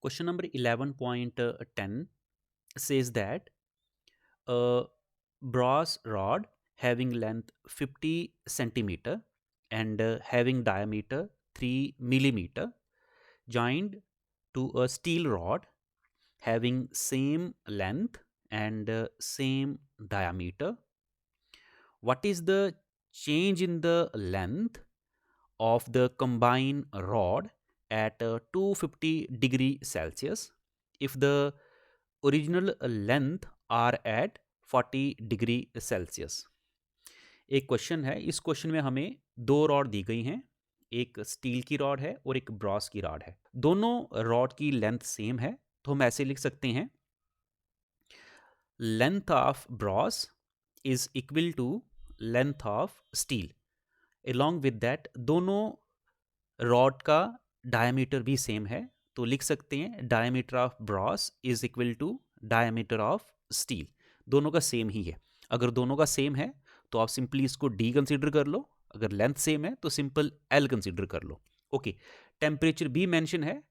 Question number 11.10 says that a brass rod having length 50 centimeter and having diameter 3 millimeter joined to a steel rod having same length and same diameter. What is the change in the length of the combined rod at 250 Celsius if the original length are at 40 एक question है। इस question में हमें दो rod दी गई हैं, एक steel की रॉड है और एक ब्रॉस की रॉड है। दोनों रॉड की लेंथ सेम है, तो हम ऐसे लिख सकते हैं length of brass is equal to length of steel. along with that दोनों रॉड का डायमीटर भी सेम है, तो लिख सकते हैं diameter of brass is equal to diameter of steel. दोनों का सेम ही है। अगर दोनों का सेम है तो आप सिंपली इसको डी कंसीडर कर लो, अगर लेंथ सेम है तो सिंपल एल कंसीडर कर लो। ओके, टेम्परेचर भी मेंशन है।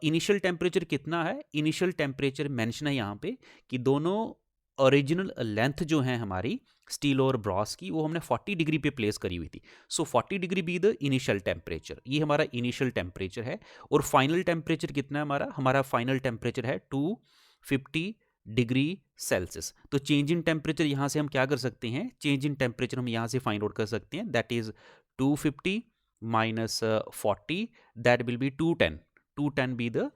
इनिशियल टेम्परेचर कितना है? इनिशियल टेम्परेचर मेंशन है यहाँ पे कि दोनों ओरिजिनल लेंथ जो है हमारी स्टील और ब्रॉस की, वो हमने 40 डिग्री पे प्लेस करी हुई थी। सो 40 degree be the initial temperature. ये हमारा इनिशियल टेम्परेचर है। और फाइनल टेम्परेचर कितना है हमारा? हमारा फाइनल टेम्परेचर है 250 डिग्री सेल्सियस। तो चेंज इन टेम्परेचर यहाँ से हम क्या कर सकते हैं? चेंज इन टेम्परेचर हम यहाँ से फाइंड आउट कर सकते हैं। That is 250 minus 40, that will be 210। 210 be the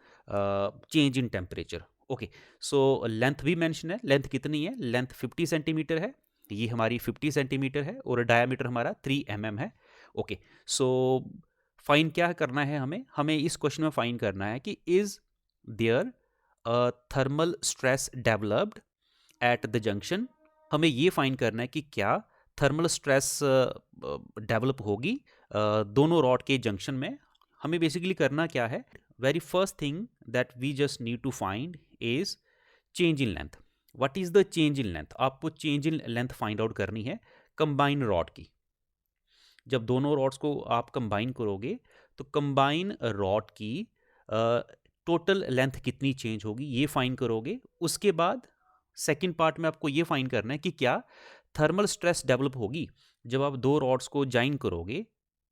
change in temperature. Okay, so length भी मेंशन है। लेंथ कितनी है? लेंथ 50 सेंटीमीटर है। ये हमारी 50 सेंटीमीटर है और डायमीटर हमारा 3 mm है। ओके, सो फाइन क्या करना है हमें? हमें इस क्वेश्चन में फाइन करना है कि is there a thermal stress developed at the junction. हमें ये फाइन करना है कि क्या थर्मल स्ट्रेस डेवलप होगी दोनों रॉड के जंक्शन में। हमें बेसिकली करना क्या है? Very first thing that we just need to find is change in length. What is the change in length? आपको change in length find out करनी है कंबाइन रॉड की। जब दोनों रॉड्स को आप कंबाइन करोगे तो कंबाइन रॉड की टोटल लेंथ कितनी चेंज होगी ये फाइंड करोगे। उसके बाद सेकंड पार्ट में आपको ये फाइंड करना है कि क्या थर्मल स्ट्रेस डेवलप होगी जब आप दो रॉड्स को जॉइन करोगे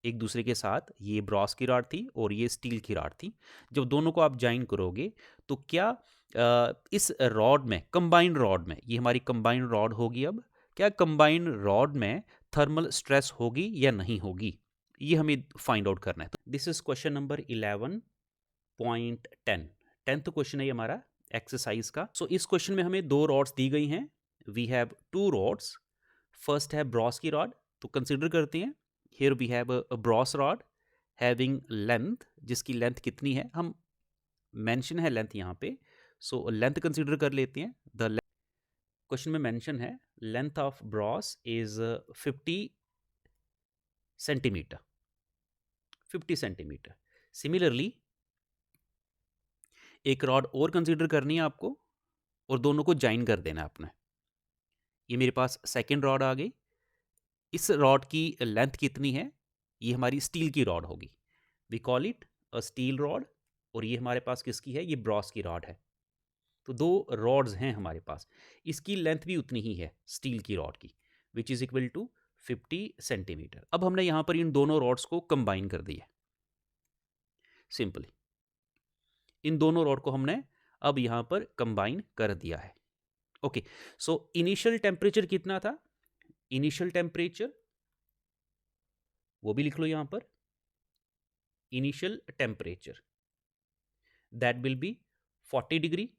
एक दूसरे के साथ। ये ब्रॉस की रॉड थी और ये स्टील की रॉड थी। जब दोनों को आप जॉइन करोगे तो क्या इस रॉड में, कंबाइंड रॉड में, ये हमारी कंबाइंड रॉड होगी, अब क्या कंबाइंड रॉड में थर्मल स्ट्रेस होगी या नहीं होगी, ये हमें फाइंड आउट करना है। This is question number 11.10। 10th question है ये हमारा एक्सरसाइज का। सो इस क्वेश्चन में हमें दो रॉड्स दी गई हैं। We have two rods. First है ब्रॉस की रॉड, तो कंसिडर करते हैं। Here we have a brass rod having length, जिसकी लेंथ कितनी है? हम मेंशन है लेंथ यहाँ पे, सो लेंथ कंसिडर कर लेते हैं। द क्वेश्चन में मेंशन है length of brass is 50 centimetre. 50 centimetre. Similarly एक रॉड और कंसिडर करनी है आपको और दोनों को जॉइन कर देना है आपने। ये मेरे पास सेकेंड रॉड आ गई। इस रॉड की लेंथ कितनी है? ये हमारी स्टील की रॉड होगी। We call it a steel rod. और ये हमारे पास किसकी है? ये ब्रॉस की रॉड है। तो दो रॉड्स हैं हमारे पास। इसकी लेंथ भी उतनी ही है स्टील की रॉड की, which is equal to 50 centimetre. अब हमने यहां पर इन दोनों रॉड्स को कंबाइन कर दिया सिंपली। इन दोनों रॉड को हमने अब यहां पर कंबाइन कर दिया है। ओके, सो इनिशियल टेम्परेचर कितना था? इनिशियल टेम्परेचर वो भी लिख लो यहां पर। Initial temperature that will be 40 degree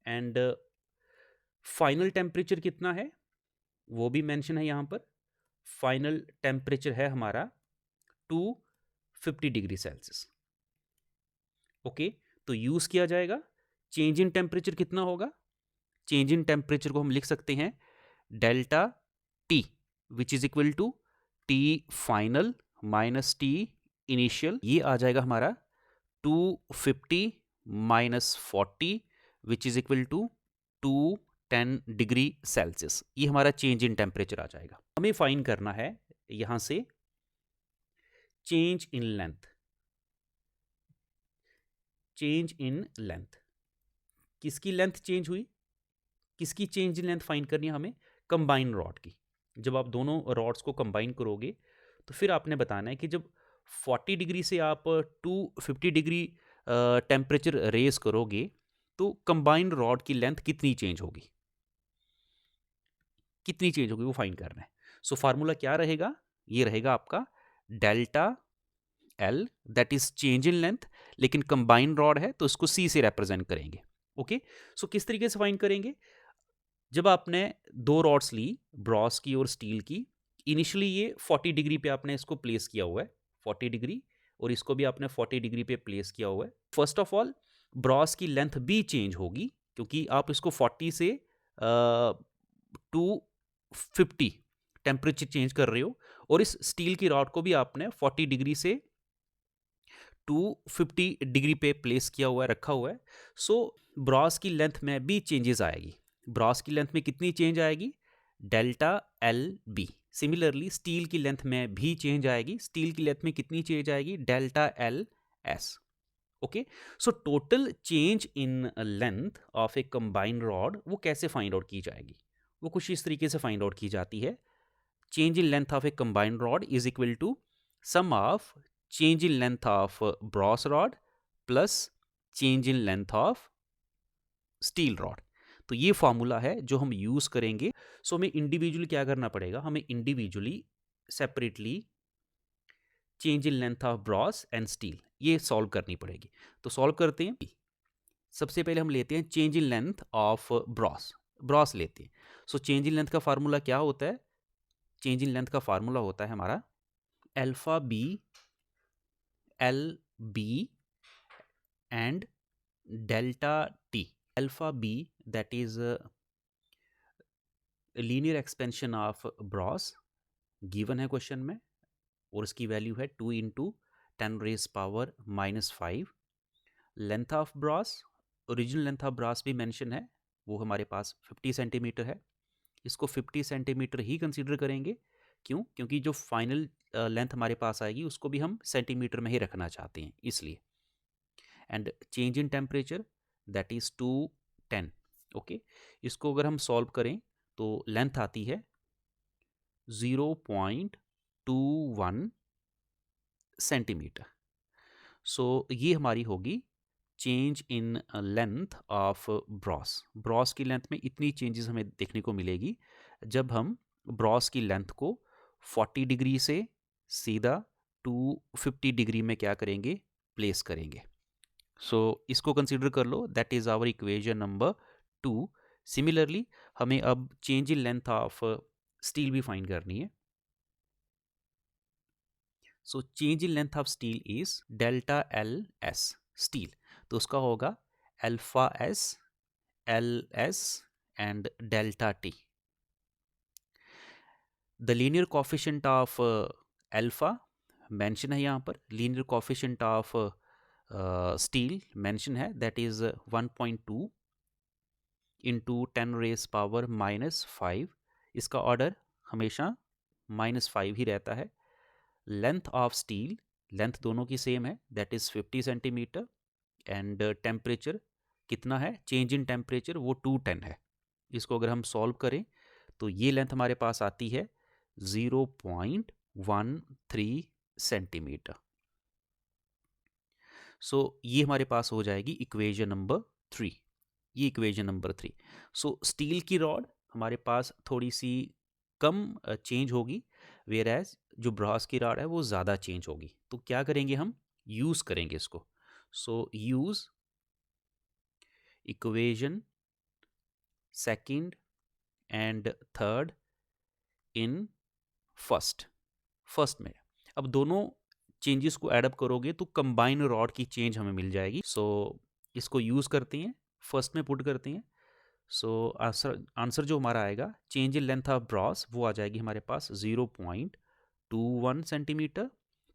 and final temperature कितना है वो भी मेंशन है यहां पर। फाइनल टेम्परेचर है हमारा 250 डिग्री सेल्सियस। ओके, तो यूज किया जाएगा। चेंज इन टेम्परेचर कितना होगा? चेंज इन टेम्परेचर को हम लिख सकते हैं delta T, which is equal to T final minus T initial. ये आ जाएगा हमारा 250 minus 40 which is equal to 210 degree Celsius. ये हमारा चेंज इन टेम्परेचर आ जाएगा। हमें फाइंड करना है यहां से change in length. Change in length, किसकी लेंथ चेंज हुई, किसकी चेंज इन लेंथ फाइंड करनी है हमें, कंबाइन रॉड की। जब आप दोनों रॉड्स को कंबाइन करोगे तो फिर आपने बताना है कि जब 40 डिग्री से आप 250 डिग्री टेम्परेचर रेज करोगे तो कंबाइंड रॉड की लेंथ कितनी चेंज होगी, कितनी चेंज होगी वो फाइंड करना है। सो फार्मूला क्या रहेगा, ये रहेगा आपका delta L, that is change in length, लेकिन कंबाइंड रॉड है तो इसको सी से रिप्रेजेंट करेंगे। ओके, सो किस तरीके से फाइंड करेंगे, जब आपने दो रॉड्स ली, ब्रॉस की और स्टील की, इनिशियली ये 40 डिग्री पे आपने इसको प्लेस किया हुआ है, 40 डिग्री, और इसको भी आपने 40 डिग्री पे प्लेस किया हुआ है। फर्स्ट ऑफ ऑल ब्रॉस की लेंथ भी चेंज होगी क्योंकि आप इसको 40 से 250 टेम्परेचर चेंज कर रहे हो, और इस स्टील की रॉड को भी आपने 40 डिग्री से 250 डिग्री पे प्लेस किया हुआ है, रखा हुआ है। सो ब्रॉस की लेंथ में भी चेंजेस आएगी। ब्रॉस की लेंथ में कितनी चेंज आएगी, delta L B. Similarly steel की लेंथ में भी चेंज आएगी, स्टील की लेंथ में कितनी चेंज आएगी, delta L S. Okay, so total change in length of A combined rod वो कैसे फाइंड आउट की जाएगी, वो कुछ इस तरीके से फाइंड आउट की जाती है, change in length of a combined rod is equal to sum of change in length of brass rod plus change in length of steel rod। तो ये फॉर्मूला है जो हम यूज करेंगे। सो हमें इंडिविजुअली क्या करना पड़ेगा, हमें individually separately change in length of Bros and steel ये सॉल्व करनी पड़ेगी। तो सॉल्व करते हैं, सबसे पहले हम लेते हैं change in length of brass, brass लेते हैं। सो चेंज इन लेंथ का फार्मूला क्या होता है, चेंज इन लेंथ का फार्मूला होता है हमारा alpha B L B and delta T. Alpha B that is linear expansion of brass, given है क्वेश्चन में, और उसकी वैल्यू है 2 into 10⁻⁻⁵। Length of brass, original length of brass भी मेंशन है, वो हमारे पास 50 सेंटीमीटर है, इसको 50 सेंटीमीटर ही कंसीडर करेंगे। क्यों, क्योंकि जो फाइनल लेंथ हमारे पास आएगी उसको भी हम सेंटीमीटर में ही रखना चाहते हैं इसलिए। And change in temperature that is 210। Okay, इसको अगर हम सॉल्व करें तो लेंथ आती है 0.21 सेंटीमीटर। सो ये हमारी होगी change in length of brass. Bros की लेंथ में इतनी चेंजेस हमें देखने को मिलेगी जब हम ब्रॉस की लेंथ को 40 डिग्री से सीधा 250 डिग्री में क्या करेंगे, प्लेस करेंगे। सो इसको कंसीडर कर लो, that is our equation number 2। Similarly हमें अब change in length of steel भी फाइंड करनी है। So change in length of steel is delta L S steel, तो उसका होगा alpha S L S and delta T. The linear coefficient of alpha mention है यहाँ पर, linear coefficient of steel mention है, दैट इज 1.2 इंटू 10⁻⁻⁵। इसका order हमेशा -5 ही रहता है। लेंथ ऑफ स्टील, लेंथ दोनों की सेम है, that is 50 centimetre, and temperature कितना है, चेंज इन टेम्परेचर वो 210 है। इसको अगर हम सॉल्व करें तो ये लेंथ हमारे पास आती है 0.13 सेंटीमीटर। सो ये हमारे पास हो जाएगी इक्वेशन नंबर 3, ये इक्वेशन नंबर 3। सो स्टील की रॉड हमारे पास थोड़ी सी कम चेंज होगी, वेयर एज जो ब्रॉस की रॉड है वो ज़्यादा चेंज होगी। तो क्या करेंगे, हम यूज़ करेंगे इसको। So use equation second and third in first में। अब दोनों चेंजेस को एडअप करोगे तो कंबाइन रॉड की चेंज हमें मिल जाएगी। सो इसको यूज़ करते हैं, फर्स्ट में पुट करते हैं। सो आंसर जो हमारा आएगा, change in length of Bros वो आ जाएगी हमारे पास 0.21 सेंटीमीटर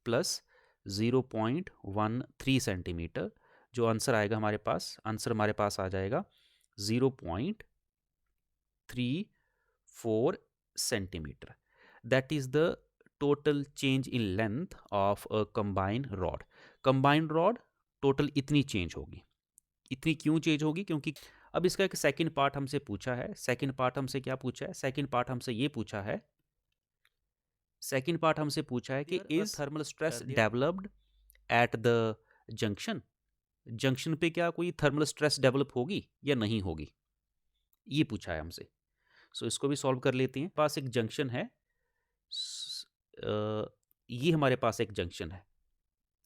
प्लस 0.13 सेंटीमीटर। जो आंसर आएगा हमारे पास, आंसर हमारे पास आ जाएगा 0.34 centimetre. That is the total change in length of a combined rod. Combined rod total इतनी चेंज होगी। इतनी क्यों चेंज होगी? क्योंकि अब इसका एक सेकंड पार्ट हमसे पूछा है। सेकंड पार्ट हमसे क्या पूछा है? सेकंड पार्ट हमसे ये पूछा है, सेकंड पार्ट हमसे पूछा है कि is thermal stress developed at the junction. Junction पे क्या कोई थर्मल स्ट्रेस डेवलप होगी या नहीं होगी, ये पूछा है हमसे। सो इसको भी सॉल्व कर लेते हैं। पास एक जंक्शन है, ये हमारे पास एक जंक्शन है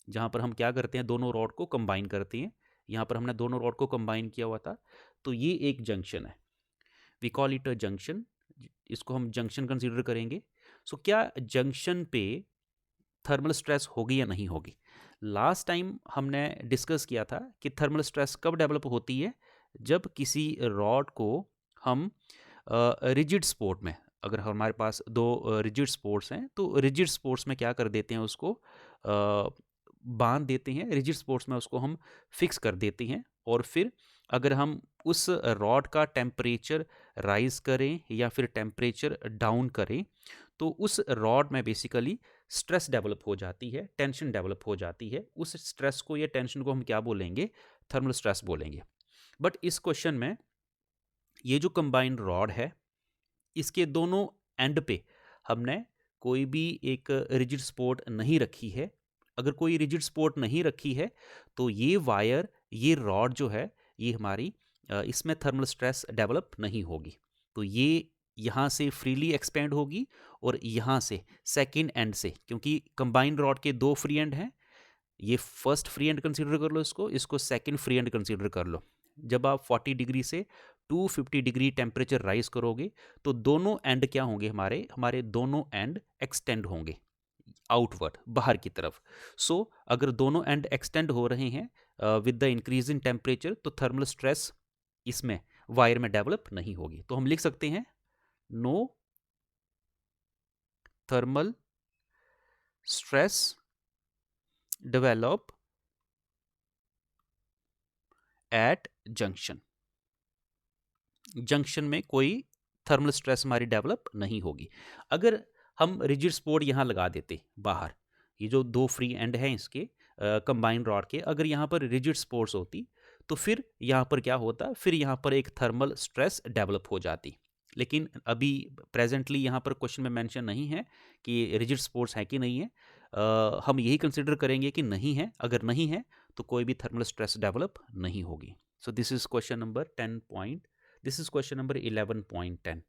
जहाँ पर हम क्या करते हैं, दोनों रॉड को कंबाइन करते हैं। यहाँ पर हमने दोनों रॉड को कंबाइन किया हुआ था, तो ये एक जंक्शन है। We call it a junction, इसको हम जंक्शन कंसीडर करेंगे। सो क्या जंक्शन पे थर्मल स्ट्रेस होगी या नहीं होगी? लास्ट टाइम हमने डिस्कस किया था कि थर्मल स्ट्रेस कब डेवलप होती है, जब किसी रॉड को हम रिजिड स्पोर्ट में, अगर हमारे पास दो रिजिड स्पोर्ट्स हैं तो रिजिड स्पोर्ट्स में क्या कर देते हैं, उसको बांध देते हैं। रिजिड स्पोर्ट्स में उसको हम फिक्स कर देते हैं, और फिर अगर हम उस रॉड का टेम्परेचर राइज करें या फिर टेम्परेचर डाउन करें, तो उस रॉड में बेसिकली स्ट्रेस डेवलप हो जाती है, टेंशन डेवलप हो जाती है। उस स्ट्रेस को या टेंशन को हम क्या बोलेंगे? थर्मल स्ट्रेस बोलेंगे। बट इस क्वेश्चन में ये जो कंबाइंड रॉड है, इसके दोनों एंड पे हमने कोई भी एक रिजिड सपोर्ट नहीं रखी है। अगर कोई रिजिड सपोर्ट नहीं रखी है तो ये वायर, ये रॉड जो है, ये हमारी इसमें थर्मल स्ट्रेस डेवलप नहीं होगी। तो ये यहाँ से फ्रीली एक्सपेंड होगी, और यहाँ से सेकेंड एंड से, क्योंकि कंबाइंड रॉड के दो फ्री एंड हैं, ये फर्स्ट फ्री एंड कंसीडर कर लो, इसको सेकेंड फ्री एंड कंसीडर कर लो। जब आप 40 डिग्री से 250 डिग्री टेम्परेचर राइज करोगे तो दोनों एंड क्या होंगे, हमारे दोनों एंड एक्सटेंड होंगे आउटवर्ड, बाहर की तरफ। सो अगर दोनों एंड एक्सटेंड हो रहे हैं with the increase in temperature, तो थर्मल स्ट्रेस इसमें वायर में डेवलप नहीं होगी। तो हम लिख सकते हैं no thermal stress develop at junction. Junction में कोई थर्मल स्ट्रेस हमारी डेवलप नहीं होगी। अगर हम रिजिड सपोर्ट यहाँ लगा देते बाहर, ये जो दो फ्री एंड हैं इसके कंबाइंड रॉड के, अगर यहाँ पर रिजिड सपोर्ट्स होती तो फिर यहाँ पर क्या होता, फिर यहाँ पर एक थर्मल स्ट्रेस डेवलप हो जाती। लेकिन अभी प्रेजेंटली यहाँ पर क्वेश्चन में मेंशन नहीं है कि रिजिड सपोर्ट्स है कि नहीं है। हम यही कंसिडर करेंगे कि नहीं है। अगर नहीं है तो कोई भी थर्मल स्ट्रेस डेवलप नहीं होगी। So this is question number 10 point, this is question number 11.10।